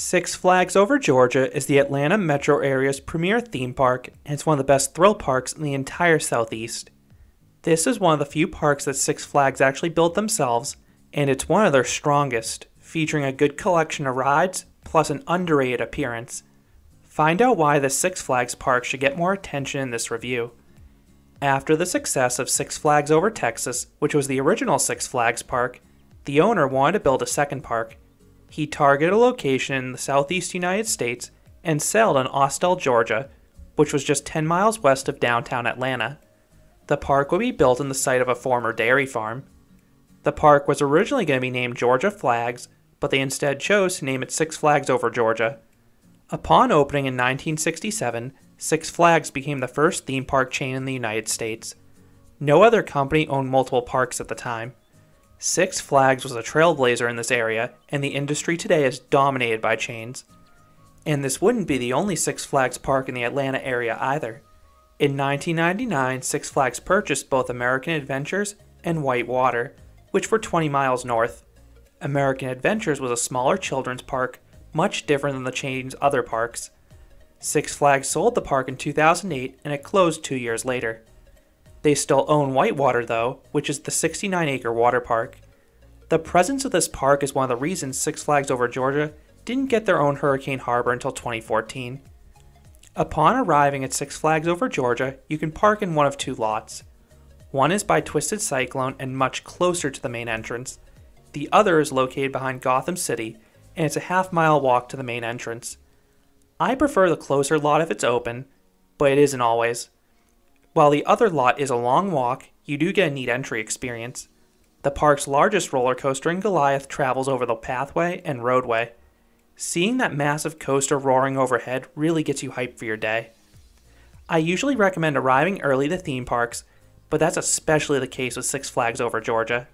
Six Flags Over Georgia is the Atlanta metro area's premier theme park, and it's one of the best thrill parks in the entire Southeast. This is one of the few parks that Six Flags actually built themselves, and it's one of their strongest, featuring a good collection of rides, plus an underrated appearance. Find out why the Six Flags park should get more attention in this review. After the success of Six Flags Over Texas, which was the original Six Flags park, the owner wanted to build a second park. He targeted a location in the southeast United States and settled on Austell, Georgia, which was just 10 miles west of downtown Atlanta. The park would be built on the site of a former dairy farm. The park was originally going to be named Georgia Flags, but they instead chose to name it Six Flags Over Georgia. Upon opening in 1967, Six Flags became the first theme park chain in the United States. No other company owned multiple parks at the time. Six Flags was a trailblazer in this area, and the industry today is dominated by chains. And this wouldn't be the only Six Flags park in the Atlanta area either. In 1999, Six Flags purchased both American Adventures and Whitewater, which were 20 miles north. American Adventures was a smaller children's park, much different than the chain's other parks. Six Flags sold the park in 2008 and it closed 2 years later. They still own Whitewater though, which is the 69-acre water park. The presence of this park is one of the reasons Six Flags Over Georgia didn't get their own Hurricane Harbor until 2014. Upon arriving at Six Flags Over Georgia, you can park in one of two lots. One is by Twisted Cyclone and much closer to the main entrance. The other is located behind Gotham City, and it's a half-mile walk to the main entrance. I prefer the closer lot if it's open, but it isn't always. While the other lot is a long walk, you do get a neat entry experience. The park's largest roller coaster in Goliath travels over the pathway and roadway. Seeing that massive coaster roaring overhead really gets you hyped for your day. I usually recommend arriving early to theme parks, but that's especially the case with Six Flags Over Georgia.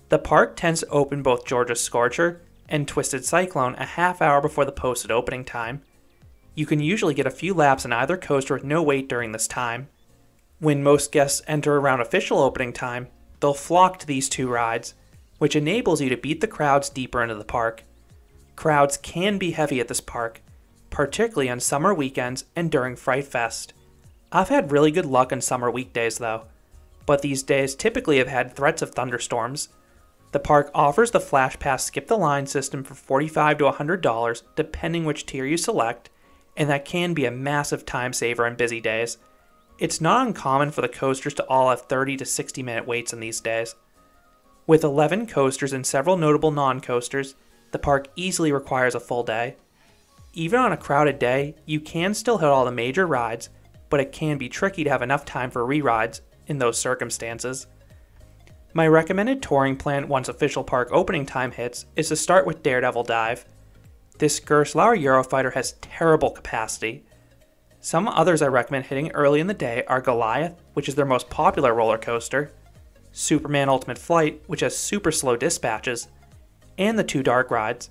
The park tends to open both Georgia Scorcher and Twisted Cyclone a half hour before the posted opening time. You can usually get a few laps on either coaster with no wait during this time. When most guests enter around official opening time, they'll flock to these two rides, which enables you to beat the crowds deeper into the park. Crowds can be heavy at this park, particularly on summer weekends and during Fright Fest. I've had really good luck on summer weekdays though, but these days typically have had threats of thunderstorms. The park offers the Flash Pass Skip the Line system for $45 to $100 depending which tier you select, and that can be a massive time saver on busy days. It's not uncommon for the coasters to all have 30 to 60 minute waits on these days. With 11 coasters and several notable non-coasters, the park easily requires a full day. Even on a crowded day, you can still hit all the major rides, but it can be tricky to have enough time for re-rides in those circumstances. My recommended touring plan once official park opening time hits is to start with Daredevil Dive. This Gerstlauer Eurofighter has terrible capacity. Some others I recommend hitting early in the day are Goliath, which is their most popular roller coaster, Superman Ultimate Flight, which has super slow dispatches, and the two dark rides.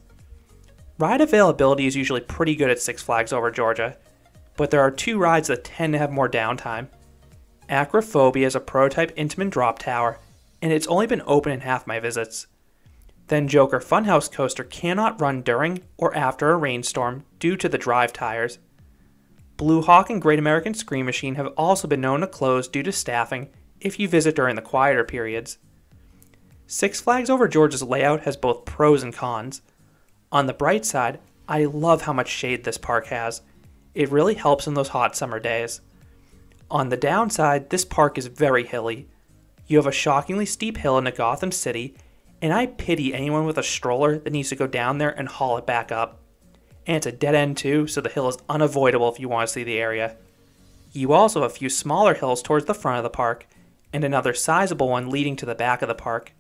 Ride availability is usually pretty good at Six Flags Over Georgia, but there are two rides that tend to have more downtime. Acrophobia is a prototype Intamin drop tower, and it's only been open in half my visits. Then Joker Funhouse Coaster cannot run during or after a rainstorm due to the drive tires. Blue Hawk and Great American Scream Machine have also been known to close due to staffing if you visit during the quieter periods. Six Flags Over Georgia's layout has both pros and cons. On the bright side, I love how much shade this park has. It really helps in those hot summer days. On the downside, this park is very hilly. You have a shockingly steep hill into Gotham City, and I pity anyone with a stroller that needs to go down there and haul it back up. And it's a dead end too, so the hill is unavoidable if you want to see the area. You also have a few smaller hills towards the front of the park, and another sizable one leading to the back of the park.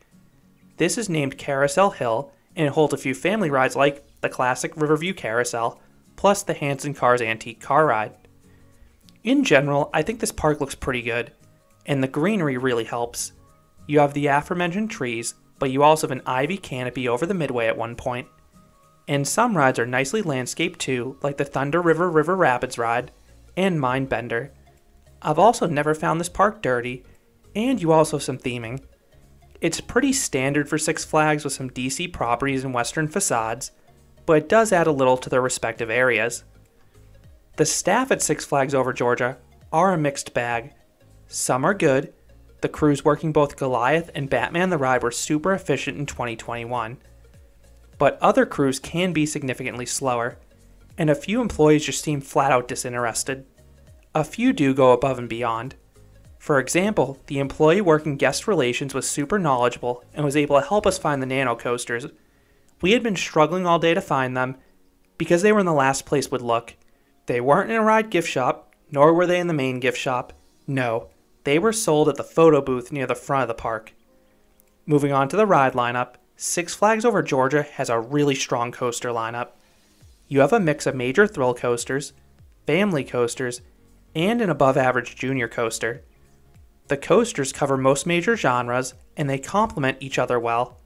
This is named Carousel Hill, and it holds a few family rides like the classic Riverview Carousel, plus the Hanson Cars Antique Car Ride. In general, I think this park looks pretty good, and the greenery really helps. You have the aforementioned trees, but you also have an ivy canopy over the midway at one point. And some rides are nicely landscaped too, like the Thunder River River Rapids ride and Mindbender. I've also never found this park dirty, and you also have some theming. It's pretty standard for Six Flags with some DC properties and western facades, but it does add a little to their respective areas. The staff at Six Flags Over Georgia are a mixed bag. Some are good. The crews working both Goliath and Batman the Ride were super efficient in 2021. But other crews can be significantly slower, and a few employees just seem flat out disinterested. A few do go above and beyond. For example, the employee working guest relations was super knowledgeable and was able to help us find the Nano coasters. We had been struggling all day to find them because they were in the last place we'd look. They weren't in a ride gift shop, nor were they in the main gift shop. No, they were sold at the photo booth near the front of the park. Moving on to the ride lineup, Six Flags Over Georgia has a really strong coaster lineup. You have a mix of major thrill coasters, family coasters, and an above-average junior coaster. The coasters cover most major genres, and they complement each other well,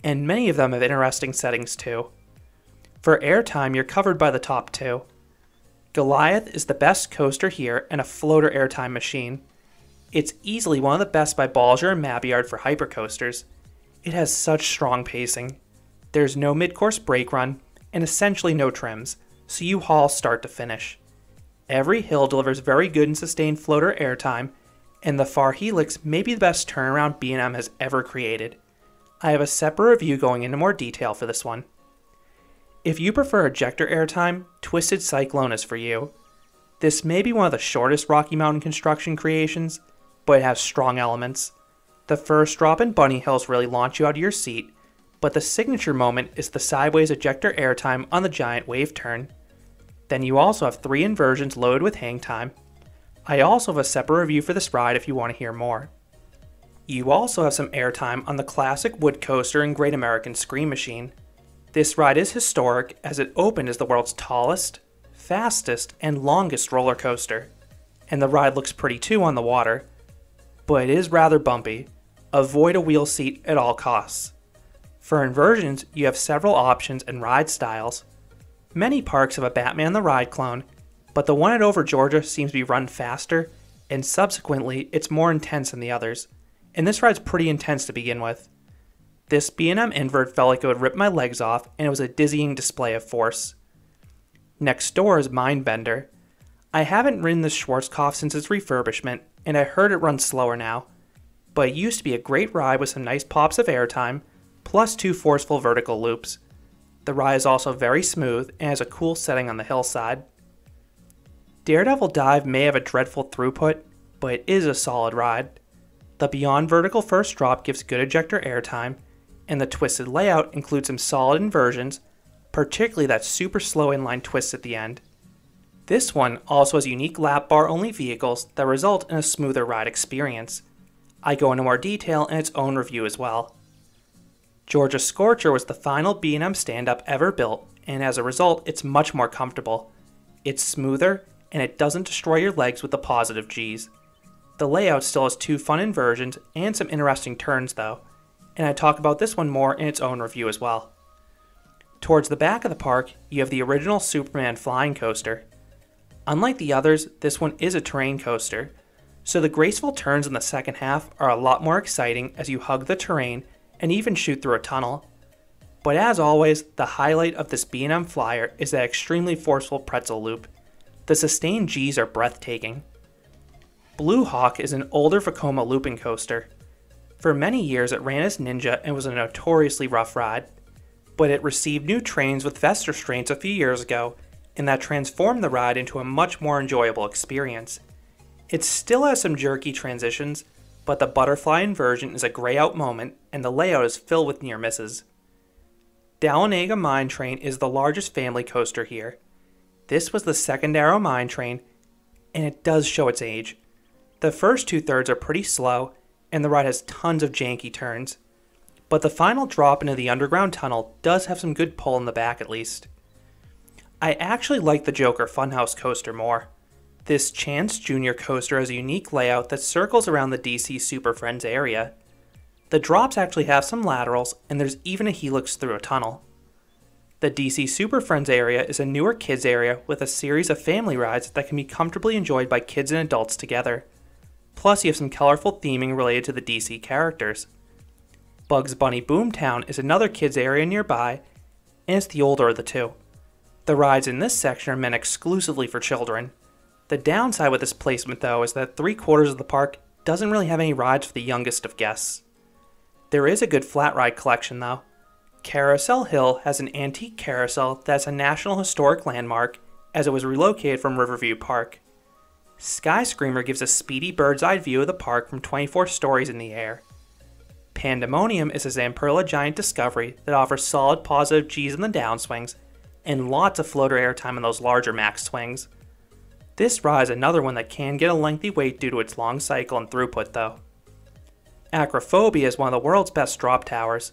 and many of them have interesting settings too. For airtime, you're covered by the top two. Goliath is the best coaster here and a floater airtime machine. It's easily one of the best by Balzer and Mabillard for hypercoasters. It has such strong pacing. There's no mid-course brake run, and essentially no trims, so you haul start to finish. Every hill delivers very good and sustained floater airtime, and the Far Helix may be the best turnaround B&M has ever created. I have a separate review going into more detail for this one. If you prefer ejector airtime, Twisted Cyclone is for you. This may be one of the shortest Rocky Mountain construction creations, but it has strong elements. The first drop in Bunny Hills really launch you out of your seat, but the signature moment is the sideways ejector airtime on the giant wave turn. Then you also have 3 inversions loaded with hang time. I also have a separate review for this ride if you want to hear more. You also have some airtime on the classic wood coaster and Great American Scream Machine. This ride is historic as it opened as the world's tallest, fastest, and longest roller coaster, and the ride looks pretty too on the water. But it is rather bumpy. Avoid a wheel seat at all costs. For inversions, you have several options and ride styles. Many parks have a Batman the Ride clone, but the one at Over Georgia seems to be run faster, and subsequently it's more intense than the others, and this ride's pretty intense to begin with. This B&M invert felt like it would rip my legs off, and it was a dizzying display of force. Next door is Mindbender. I haven't ridden the Schwarzkopf since its refurbishment, and I heard it runs slower now, but it used to be a great ride with some nice pops of airtime, plus 2 forceful vertical loops. The ride is also very smooth and has a cool setting on the hillside. Daredevil Dive may have a dreadful throughput, but it is a solid ride. The Beyond vertical first drop gives good ejector airtime, and the twisted layout includes some solid inversions, particularly that super slow inline twist at the end. This one also has unique lap bar only vehicles that result in a smoother ride experience. I go into more detail in its own review as well. Georgia Scorcher was the final B&M stand-up ever built, and as a result it's much more comfortable. It's smoother, and it doesn't destroy your legs with the positive G's. The layout still has 2 fun inversions and some interesting turns though, and I talk about this one more in its own review as well. Towards the back of the park, you have the original Superman flying coaster. Unlike the others, this one is a terrain coaster, so the graceful turns in the second half are a lot more exciting as you hug the terrain and even shoot through a tunnel. But as always, the highlight of this B&M Flyer is that extremely forceful pretzel loop. The sustained G's are breathtaking. Blue Hawk is an older Vekoma looping coaster. For many years it ran as Ninja and was a notoriously rough ride, but it received new trains with vest restraints a few years ago, and that transformed the ride into a much more enjoyable experience. It still has some jerky transitions, but the butterfly inversion is a gray out moment and the layout is filled with near misses. Dahlonega Mine Train is the largest family coaster here. This was the second Arrow Mine Train, and it does show its age. The first 2/3 are pretty slow, and the ride has tons of janky turns, but the final drop into the underground tunnel does have some good pull in the back at least. I actually like the Joker Funhouse coaster more. This Chance Jr. coaster has a unique layout that circles around the DC Super Friends area. The drops actually have some laterals, and there's even a helix through a tunnel. The DC Super Friends area is a newer kids area with a series of family rides that can be comfortably enjoyed by kids and adults together. Plus you have some colorful theming related to the DC characters. Bugs Bunny Boomtown is another kids area nearby, and it's the older of the two. The rides in this section are meant exclusively for children. The downside with this placement though is that 3/4 of the park doesn't really have any rides for the youngest of guests. There is a good flat ride collection though. Carousel Hill has an antique carousel that's a National Historic Landmark as it was relocated from Riverview Park. Sky Screamer gives a speedy bird's-eye view of the park from 24 stories in the air. Pandemonium is a Zamperla giant discovery that offers solid positive Gs in the downswings and lots of floater airtime in those larger max swings. This ride is another one that can get a lengthy wait due to its long cycle and throughput though. Acrophobia is one of the world's best drop towers.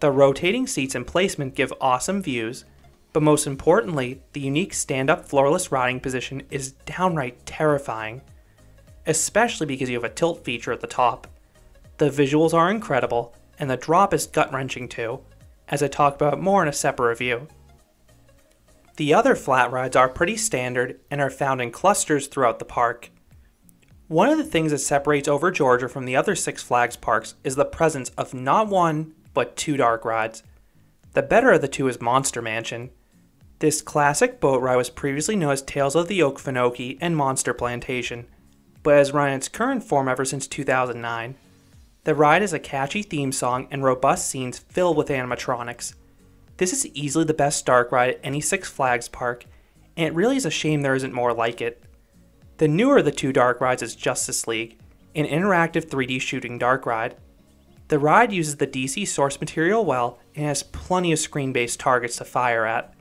The rotating seats and placement give awesome views, but most importantly, the unique stand-up floorless riding position is downright terrifying, especially because you have a tilt feature at the top. The visuals are incredible, and the drop is gut-wrenching too, as I talk about more in a separate review. The other flat rides are pretty standard and are found in clusters throughout the park. One of the things that separates Over Georgia from the other Six Flags parks is the presence of not one, but 2 dark rides. The better of the two is Monster Mansion. This classic boat ride was previously known as Tales of the Okefenokee and Monster Plantation, but has run in its current form ever since 2009. The ride has a catchy theme song and robust scenes filled with animatronics. This is easily the best dark ride at any Six Flags park, and it really is a shame there isn't more like it. The newer of the 2 dark rides is Justice League, an interactive 3D shooting dark ride. The ride uses the DC source material well and has plenty of screen-based targets to fire at.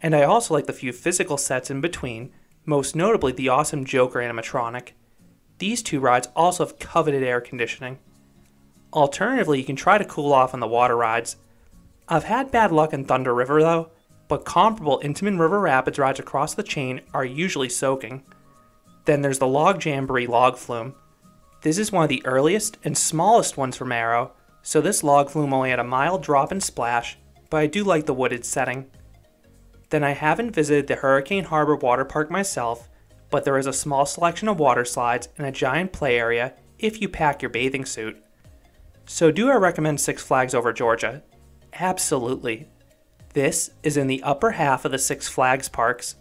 And I also like the few physical sets in between, most notably the awesome Joker animatronic. These 2 rides also have coveted air conditioning. Alternatively, you can try to cool off on the water rides. I've had bad luck in Thunder River though, but comparable Intamin River Rapids rides across the chain are usually soaking. Then there's the Log Jamboree Log Flume. This is one of the earliest and smallest ones from Arrow, so this log flume only had a mild drop and splash, but I do like the wooded setting. Then I haven't visited the Hurricane Harbor Water Park myself, but there is a small selection of water slides and a giant play area if you pack your bathing suit. So do I recommend Six Flags Over Georgia? Absolutely. This is in the upper half of the Six Flags parks.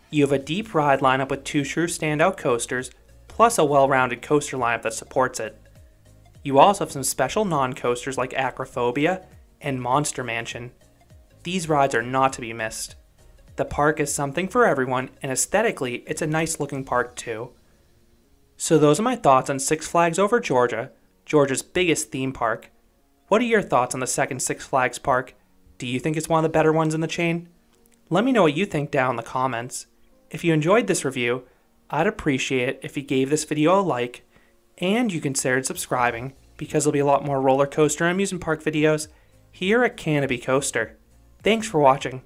You have a deep ride lineup with 2 true standout coasters, plus a well-rounded coaster lineup that supports it. You also have some special non-coasters like Acrophobia and Monster Mansion. These rides are not to be missed. The park is something for everyone, and aesthetically, it's a nice looking park too. So those are my thoughts on Six Flags Over Georgia, Georgia's biggest theme park. What are your thoughts on the second Six Flags park? Do you think it's one of the better ones in the chain? Let me know what you think down in the comments. If you enjoyed this review, I'd appreciate it if you gave this video a like, and you considered subscribing, because there'll be a lot more roller coaster and amusement park videos here at Canopy Coaster. Thanks for watching.